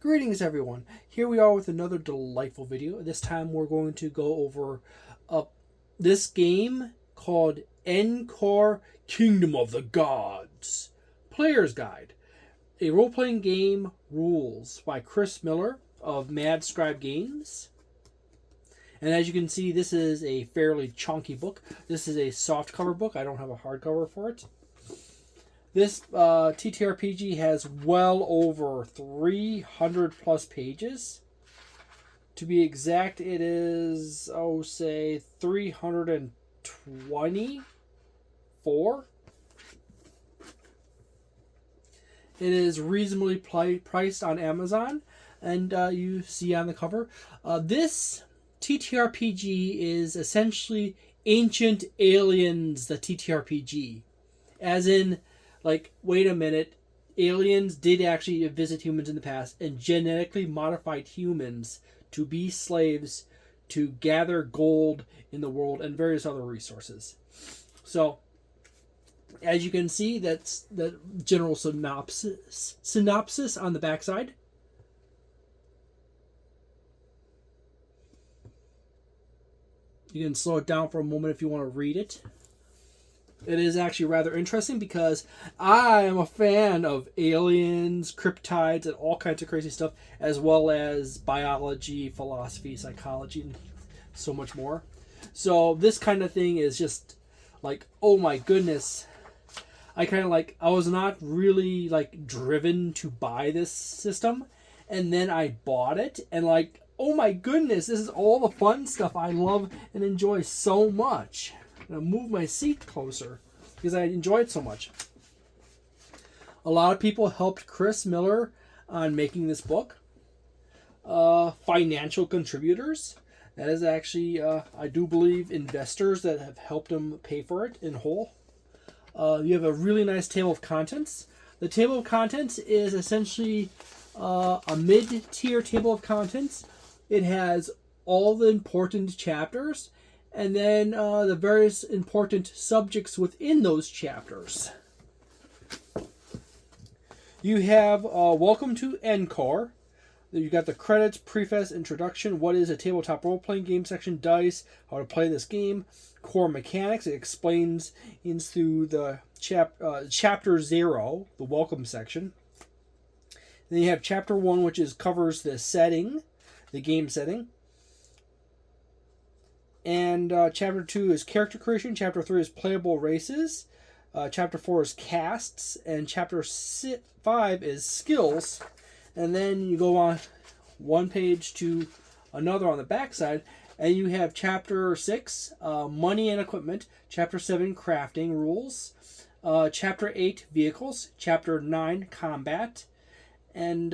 Greetings everyone, here we are with another delightful video. This time we're going to go over this game called Ankur Kingdom of the Gods Player's Guide. A role-playing game rules by Chris Miller of Mad Scribe Games. And as you can see, this is a fairly chunky book. This is a softcover book. I don't have a hardcover for it. This TTRPG has well over 300 plus pages. To be exact, it is, say 324. It is reasonably priced on Amazon, and you see on the cover. This TTRPG is essentially Ancient Aliens, the TTRPG. As in, like, wait a minute, aliens did actually visit humans in the past and genetically modified humans to be slaves to gather gold in the world and various other resources. So, as you can see, that's the general synopsis on the backside. You can slow it down for a moment if you want to read it. It is actually rather interesting because I am a fan of aliens, cryptids, and all kinds of crazy stuff, as well as biology, philosophy, psychology, and so much more. So this kind of thing is just like, oh my goodness. I was not really like driven to buy this system, and then I bought it, and like, oh my goodness, this is all the fun stuff I love and enjoy so much. I'm going to move my seat closer because I enjoy it so much. A lot of people helped Chris Miller on making this book. Financial contributors. That is actually, I do believe, investors that have helped him pay for it in whole. You have a really nice table of contents. The table of contents is essentially a mid-tier table of contents. It has all the important chapters, and then the various important subjects within those chapters. You have Welcome to Ankur. You got the credits, preface, introduction, what is a tabletop role-playing game section, dice, how to play this game, core mechanics. It explains through the chapter 0, the welcome section. Then you have chapter 1, which covers the setting, the game setting. And chapter 2 is character creation. Chapter 3 is playable races. Chapter 4 is casts. And chapter 5 is skills. And then you go on one page to another on the backside. And you have chapter 6, money and equipment. Chapter 7, crafting rules. Chapter 8, vehicles. Chapter 9, combat. And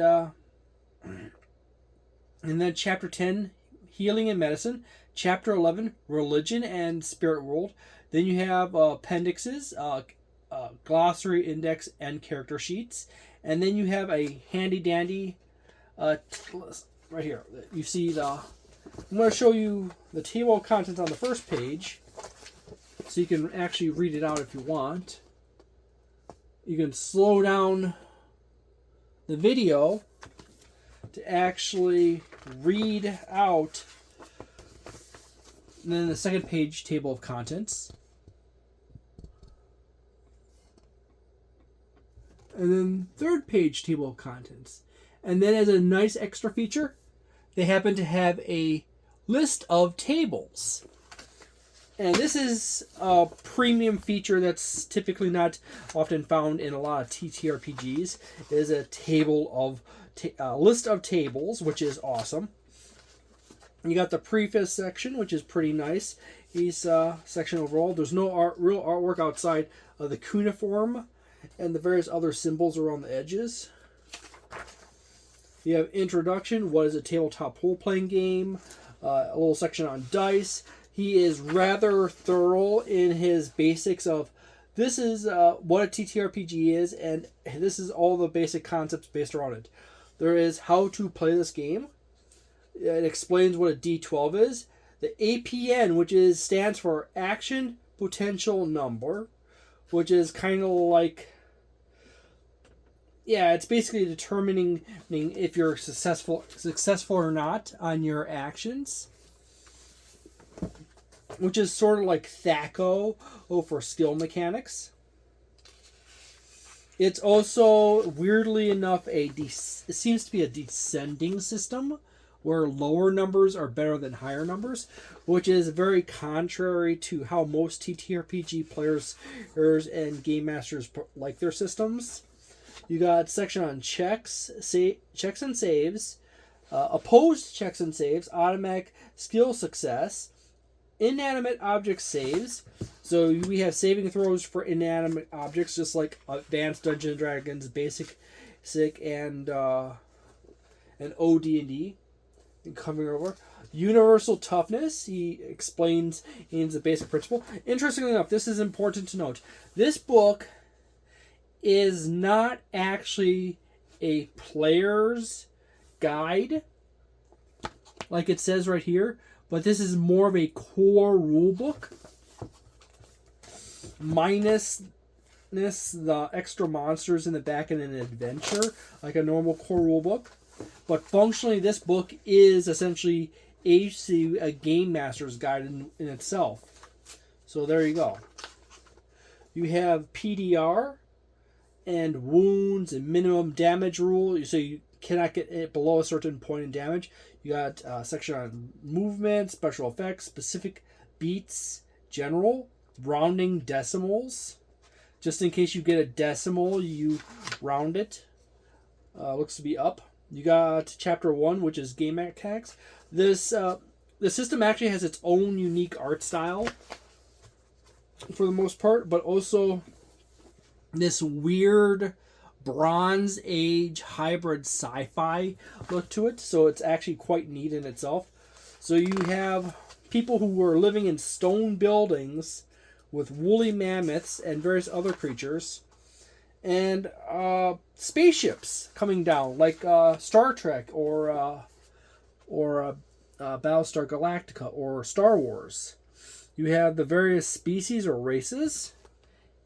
then chapter 10, healing and medicine. Chapter 11, religion and spirit world. Then you have appendixes, glossary, index, and character sheets. And then you have a handy dandy, right here. You see I'm going to show you the table of contents on the first page, so you can actually read it out if you want. You can slow down the video to actually read out. And then the second page, table of contents. And then third page, table of contents. And then as a nice extra feature, they happen to have a list of tables. And this is a premium feature that's typically not often found in a lot of TTRPGs. It is a table of list of tables, which is awesome. You got the preface section, which is pretty nice. Each section overall. There's no real artwork outside of the cuneiform and the various other symbols around the edges. You have introduction. What is a tabletop role-playing game? A little section on dice. He is rather thorough in his basics of this is what a TTRPG is, and this is all the basic concepts based around it. There is how to play this game. It explains what a D12 is. The APN, which stands for Action Potential Number, which is kind of like yeah, it's basically determining if you're successful or not on your actions, which is sort of like THACO for skill mechanics. It's also, weirdly enough, it seems to be a descending system where lower numbers are better than higher numbers, which is very contrary to how most TTRPG players and game masters like their systems. You got section on checks and saves, opposed checks and saves, automatic skill success, inanimate object saves. So we have saving throws for inanimate objects, just like Advanced Dungeons and Dragons, Basic, and OD&D. Coming over, universal toughness. He explains the basic principle. Interestingly enough, this is important to note. This book is not actually a player's guide, like it says right here, but this is more of a core rule book, minus the extra monsters in the back and an adventure, like a normal core rule book. But functionally, this book is essentially a game master's guide in itself. So there you go. You have PDR and wounds and minimum damage rule. So you cannot get it below a certain point in damage. You got a section on movement, special effects, specific beats, general, rounding decimals. Just in case you get a decimal, you round it. Looks to be up. You got chapter 1, which is game mechanics. The system actually has its own unique art style for the most part, but also this weird Bronze Age hybrid sci-fi look to it. So it's actually quite neat in itself. So you have people who were living in stone buildings with woolly mammoths and various other creatures, and spaceships coming down, like Star Trek or Battlestar Galactica or Star Wars. You have the various species or races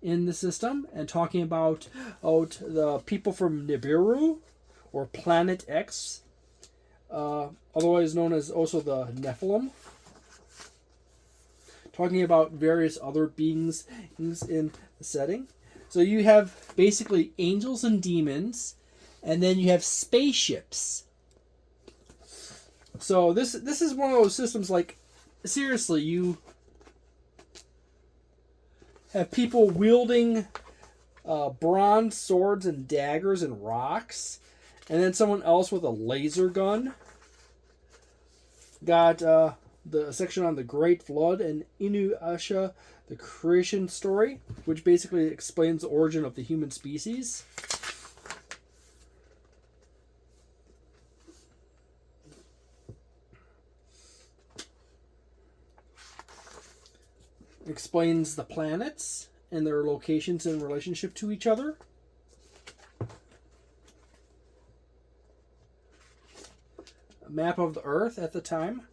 in the system, and talking about the people from Nibiru or Planet X, otherwise known as also the Nephilim. Talking about various other beings in the setting. So you have basically angels and demons, and then you have spaceships. So this is one of those systems, like, seriously, you have people wielding bronze swords and daggers and rocks, and then someone else with a laser gun. Got the section on the Great Flood and Inuyasha, the creation story, which basically explains the origin of the human species. Explains the planets and their locations in relationship to each other. A map of the Earth at the time.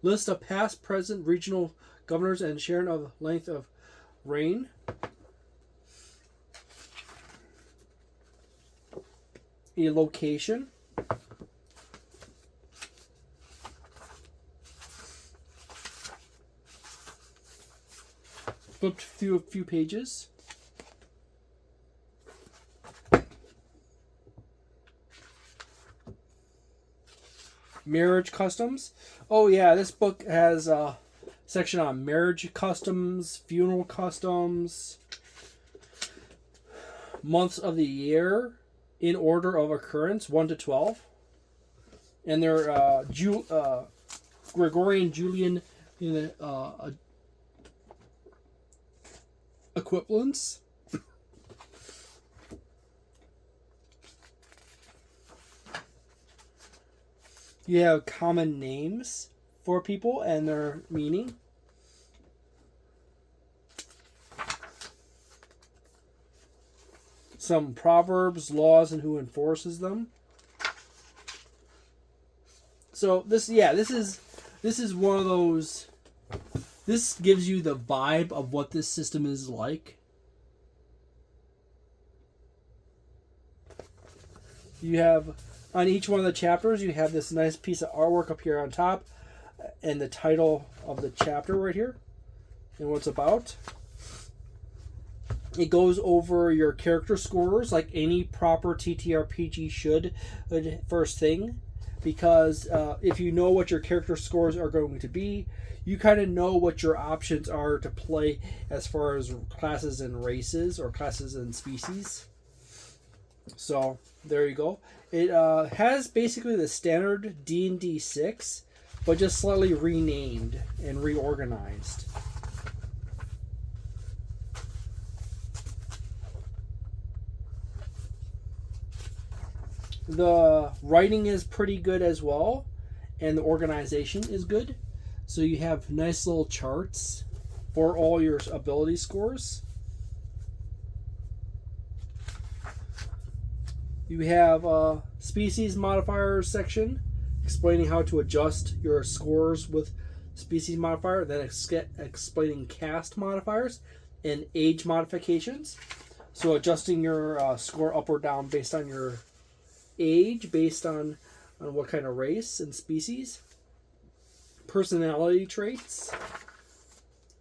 List of past, present, regional governors and sharing of length of reign. A location. Flipped through a few pages. Marriage customs. Oh yeah, this book has a section on marriage customs, funeral customs, months of the year in order of occurrence, 1 to 12, and their Gregorian Julian equivalents. You have common names for people and their meaning. Some proverbs, laws, and who enforces them. So this is one of those. This gives you the vibe of what this system is like. You have, on each one of the chapters, you have this nice piece of artwork up here on top, and the title of the chapter right here, and what it's about. It goes over your character scores like any proper TTRPG should, first thing, because if you know what your character scores are going to be, you kind of know what your options are to play as far as classes and races or classes and species. So there you go. It has basically the standard D&D 6, but just slightly renamed and reorganized. The writing is pretty good as well, and the organization is good. So you have nice little charts for all your ability scores. You have a species modifiers section explaining how to adjust your scores with species modifier, then explaining caste modifiers and age modifications. So adjusting your score up or down based on your age, based on what kind of race and species. Personality traits.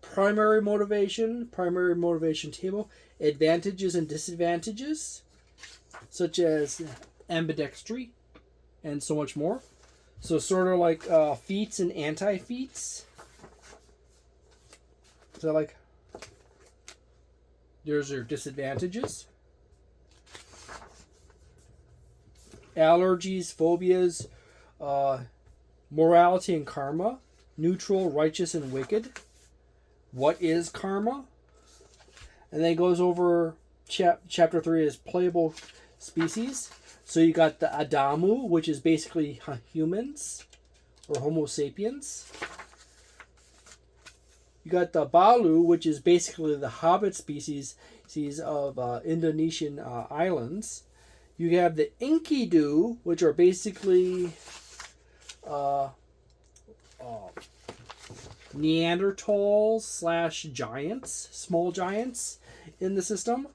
Primary motivation table. Advantages and disadvantages, such as ambidextry and so much more. So sort of like feats and anti-feats. So like, there's your disadvantages. Allergies, phobias, morality and karma, neutral, righteous, and wicked. What is karma? And then it goes over chapter 3 is playable species. So you got the Adamu, which is basically humans or Homo sapiens. You got the Balu, which is basically the hobbit species of Indonesian islands. You have the Enkidu, which are basically Neanderthals / giants, small giants in the system.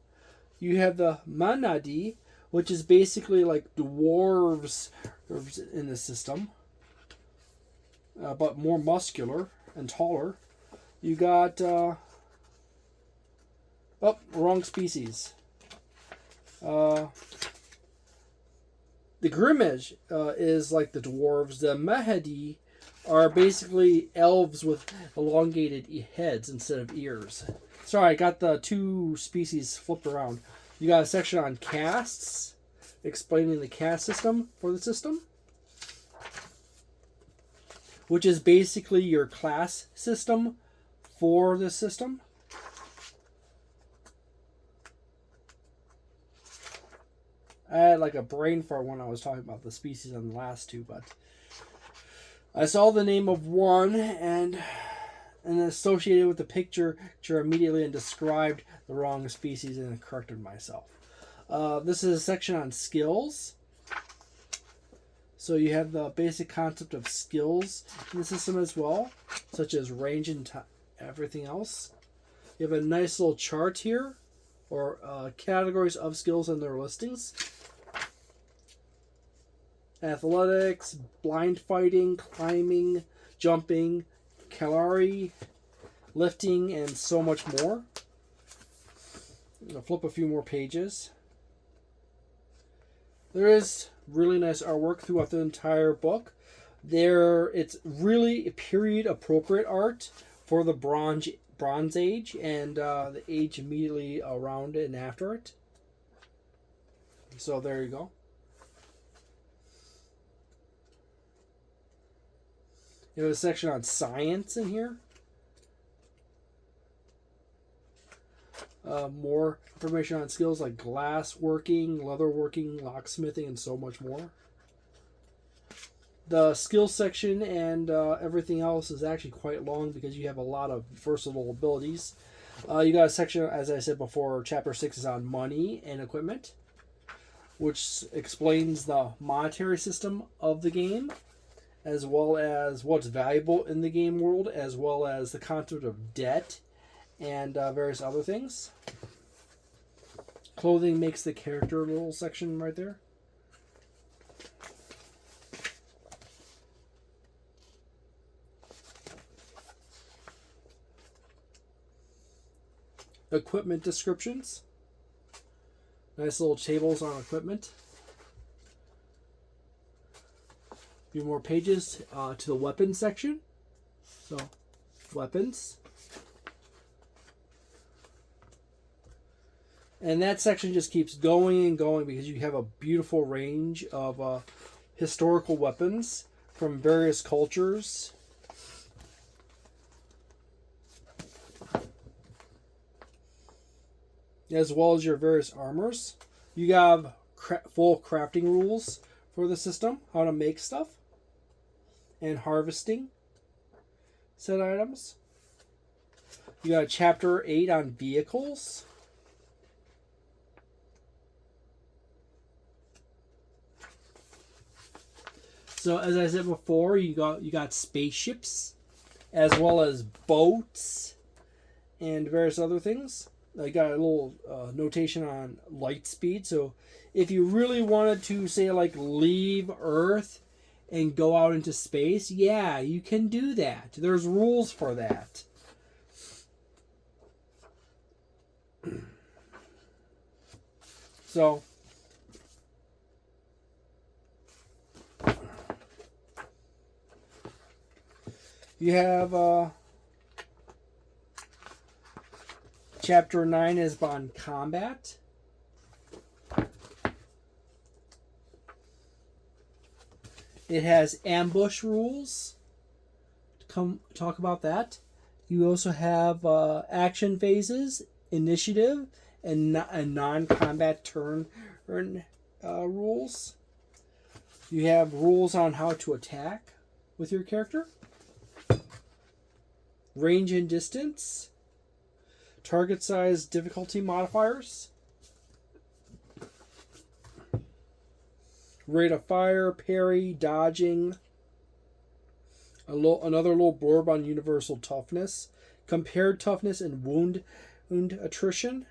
You have the Manadi, which is basically like dwarves in the system, but more muscular and taller. You got wrong species. The Grimmage is like the dwarves. The Mahadi are basically elves with elongated heads instead of ears. Sorry, I got the two species flipped around. You got a section on castes, explaining the caste system for the system, which is basically your class system for the system. I had like a brain fart when I was talking about the species on the last two, but I saw the name of one and associated with the picture immediately and described the wrong species and corrected myself. This is a section on skills. So you have the basic concept of skills in the system as well, such as range and everything else. You have a nice little chart here, or categories of skills and their listings. Athletics, blind fighting, climbing, jumping, Kalari, lifting, and so much more. I'll flip a few more pages. There is really nice artwork throughout the entire book. It's really period appropriate art for the Bronze Age and the age immediately around it and after it. So there you go. You have a section on science in here. More information on skills like glass working, leather working, locksmithing, and so much more. The skills section and everything else is actually quite long because you have a lot of versatile abilities. You got a section, as I said before, chapter 6 is on money and equipment, which explains the monetary system of the game, as well as what's valuable in the game world, as well as the concept of debt and various other things. Clothing makes the character little section right there. Equipment descriptions. Nice little tables on equipment. A few more pages to the weapons section. So, weapons. And that section just keeps going and going because you have a beautiful range of historical weapons from various cultures. As well as your various armors. You have full crafting rules for the system, how to make stuff, and harvesting set items. You got chapter 8 on vehicles. So as I said before, you got spaceships, as well as boats, and various other things. I got a little notation on light speed. So if you really wanted to, say, like, leave Earth and go out into space, yeah, you can do that. There's rules for that. So you have Chapter 9 is on combat. It has ambush rules. Come talk about that. You also have action phases, initiative, and non-combat turn rules. You have rules on how to attack with your character. Range and distance. Target size, difficulty modifiers. Rate of fire, parry, dodging. Another little blurb on universal toughness. Compared toughness and wound attrition.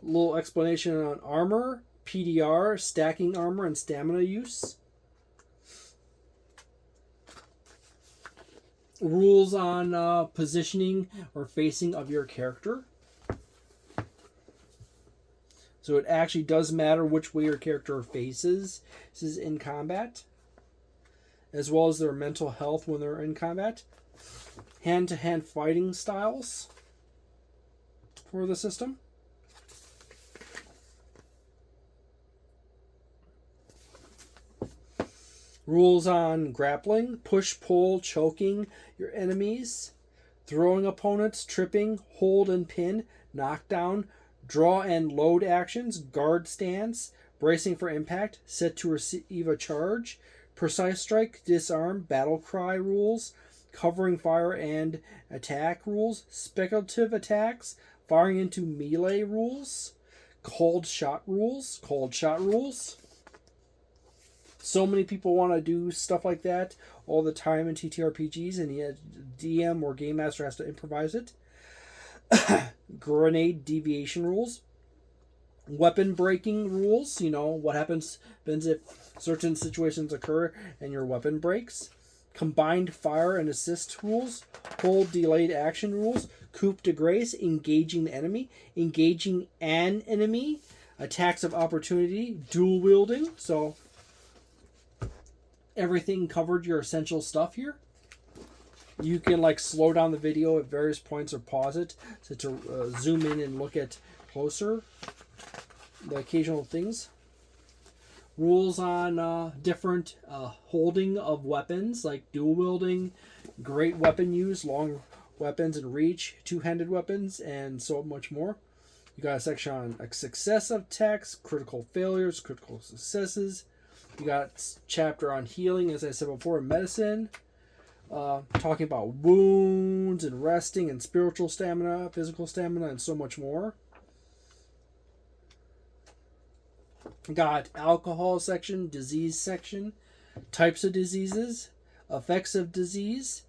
A little explanation on armor, PDR, stacking armor, and stamina use. Rules on positioning or facing of your character. So it actually does matter which way your character faces. This is in combat. As well as their mental health when they're in combat. Hand-to-hand fighting styles for the system. Rules on grappling, push, pull, choking your enemies, throwing opponents, tripping, hold and pin, knockdown, draw and load actions, guard stance, bracing for impact, set to receive a charge, precise strike, disarm, battle cry rules, covering fire and attack rules, speculative attacks, firing into melee rules, cold shot rules. So many people want to do stuff like that all the time in TTRPGs, and the DM or Game Master has to improvise it. Grenade deviation rules. Weapon breaking rules. You know, what happens if certain situations occur and your weapon breaks. Combined fire and assist rules. Hold delayed action rules. Coup de grace, engaging the enemy. Engaging an enemy. Attacks of opportunity. Dual wielding. So everything covered, your essential stuff here. You can like slow down the video at various points or pause it to zoom in and look at closer the occasional things. Rules on different holding of weapons, like dual wielding, great weapon use, long weapons and reach, two-handed weapons, and so much more. You got a section on success of attacks, critical failures, critical successes. You got chapter on healing, as I said before, medicine. Talking about wounds and resting and spiritual stamina, physical stamina, and so much more. Got alcohol section, disease section, types of diseases, effects of disease,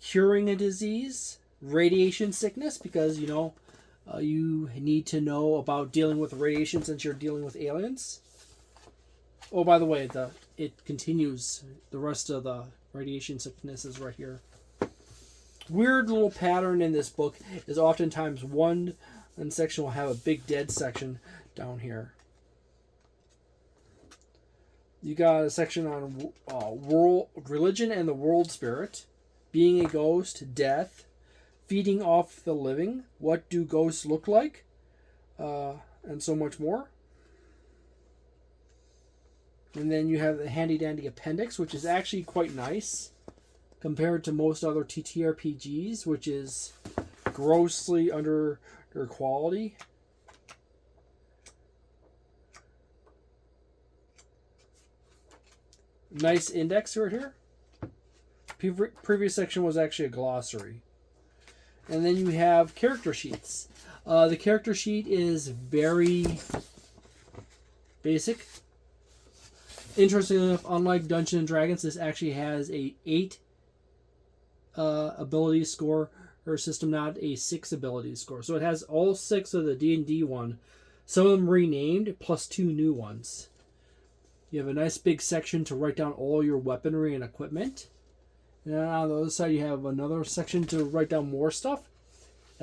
curing a disease, radiation sickness, because you need to know about dealing with radiation since you're dealing with aliens. Oh, by the way, it continues. The rest of the radiation sickness is right here. weird little pattern in this book is oftentimes one section will have a big dead section down here. You got a section on world religion and the world spirit, being a ghost, death, feeding off the living, what do ghosts look like, and so much more. And then you have the handy dandy appendix, which is actually quite nice compared to most other TTRPGs, which is grossly under their quality. Nice index right here. Previous section was actually a glossary. And then you have character sheets. The character sheet is very basic. Interestingly enough, unlike Dungeons and Dragons, this actually has a 8 ability score or system, not a 6 ability score. So it has all 6 of the D&D one, some of them renamed, plus 2 new ones. You have a nice big section to write down all your weaponry and equipment. And then on the other side, you have another section to write down more stuff,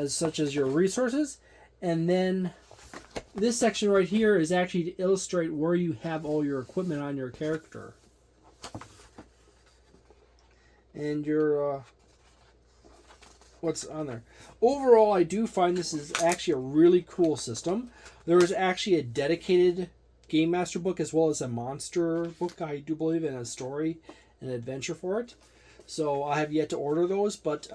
such as your resources. And then this section right here is actually to illustrate where you have all your equipment on your character. And your what's on there. Overall, I do find this is actually a really cool system. There is actually a dedicated Game Master book as well as a monster book, I do believe, and a story and adventure for it. So I have yet to order those, but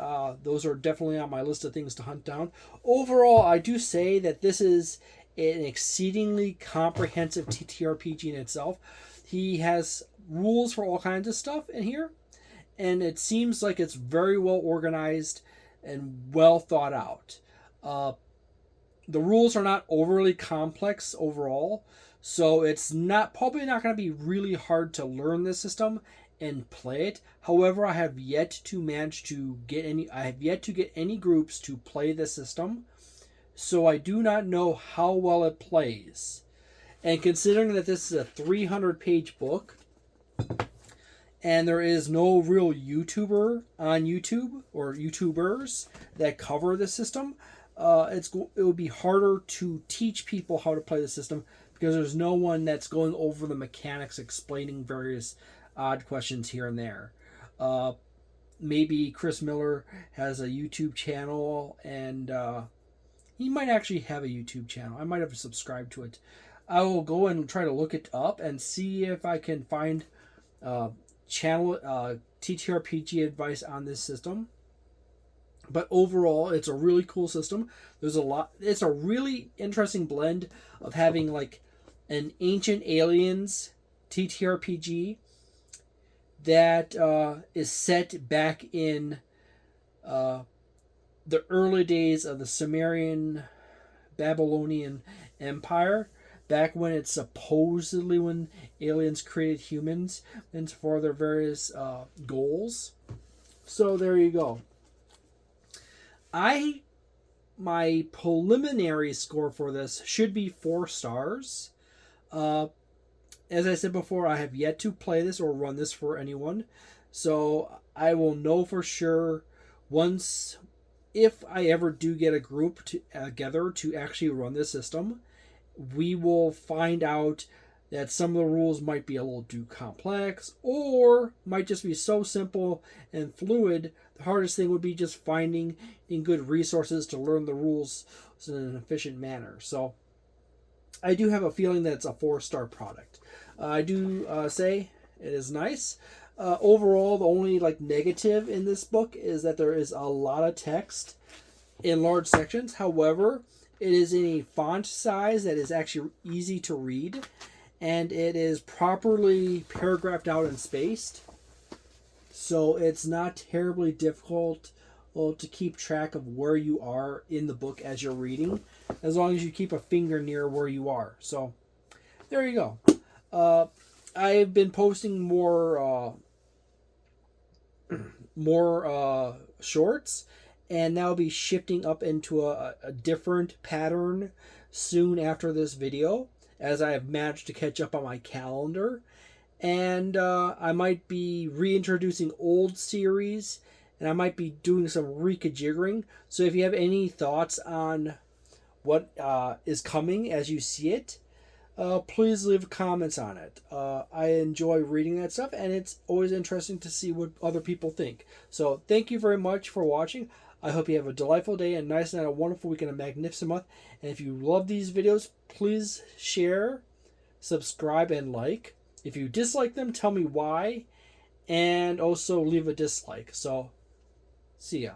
those are definitely on my list of things to hunt down. Overall, I do say that this is an exceedingly comprehensive TTRPG in itself. He has rules for all kinds of stuff in here, and it seems like it's very well organized and well thought out. The rules are not overly complex overall, so it's probably not going to be really hard to learn this system and play it. However, I have yet to get any groups to play the system, so I do not know how well it plays. And considering that this is a 300-page book, and there is no real YouTuber on YouTube or YouTubers that cover the system, it would be harder to teach people how to play the system because there's no one that's going over the mechanics, explaining various odd questions here and there. Maybe Chris Miller has a YouTube channel, and he might actually have a YouTube channel. I might have subscribed to it. I will go and try to look it up and see if I can find channel TTRPG advice on this system. But overall, it's a really cool system. There's a lot. It's a really interesting blend of having like an Ancient Aliens TTRPG that is set back in the early days of the Sumerian Babylonian Empire, back when it's supposedly when aliens created humans and for their various goals. So there you go. My preliminary score for this should be 4 stars. As I said before, I have yet to play this or run this for anyone, so I will know for sure once, if I ever do get a group together to actually run this system. We will find out that some of the rules might be a little too complex or might just be so simple and fluid. The hardest thing would be just finding good resources to learn the rules in an efficient manner. So I do have a feeling that it's a 4-star product. I do say it is nice. Overall, the only negative in this book is that there is a lot of text in large sections. However, it is in a font size that is actually easy to read, and it is properly paragraphed out and spaced. So it's not terribly difficult to keep track of where you are in the book as you're reading, as long as you keep a finger near where you are. So there you go. I've been posting more shorts, and now I'll be shifting up into a different pattern soon after this video, as I have managed to catch up on my calendar. And I might be reintroducing old series and I might be doing some reconfiguring. So if you have any thoughts on what is coming as you see it, please leave comments on it. I enjoy reading that stuff, and it's always interesting to see what other people think. So thank you very much for watching. I hope you have a delightful day, a nice night, a wonderful weekend, a magnificent month. And if you love these videos, please share, subscribe, and like. If you dislike them, tell me why, and also leave a dislike. So, see ya.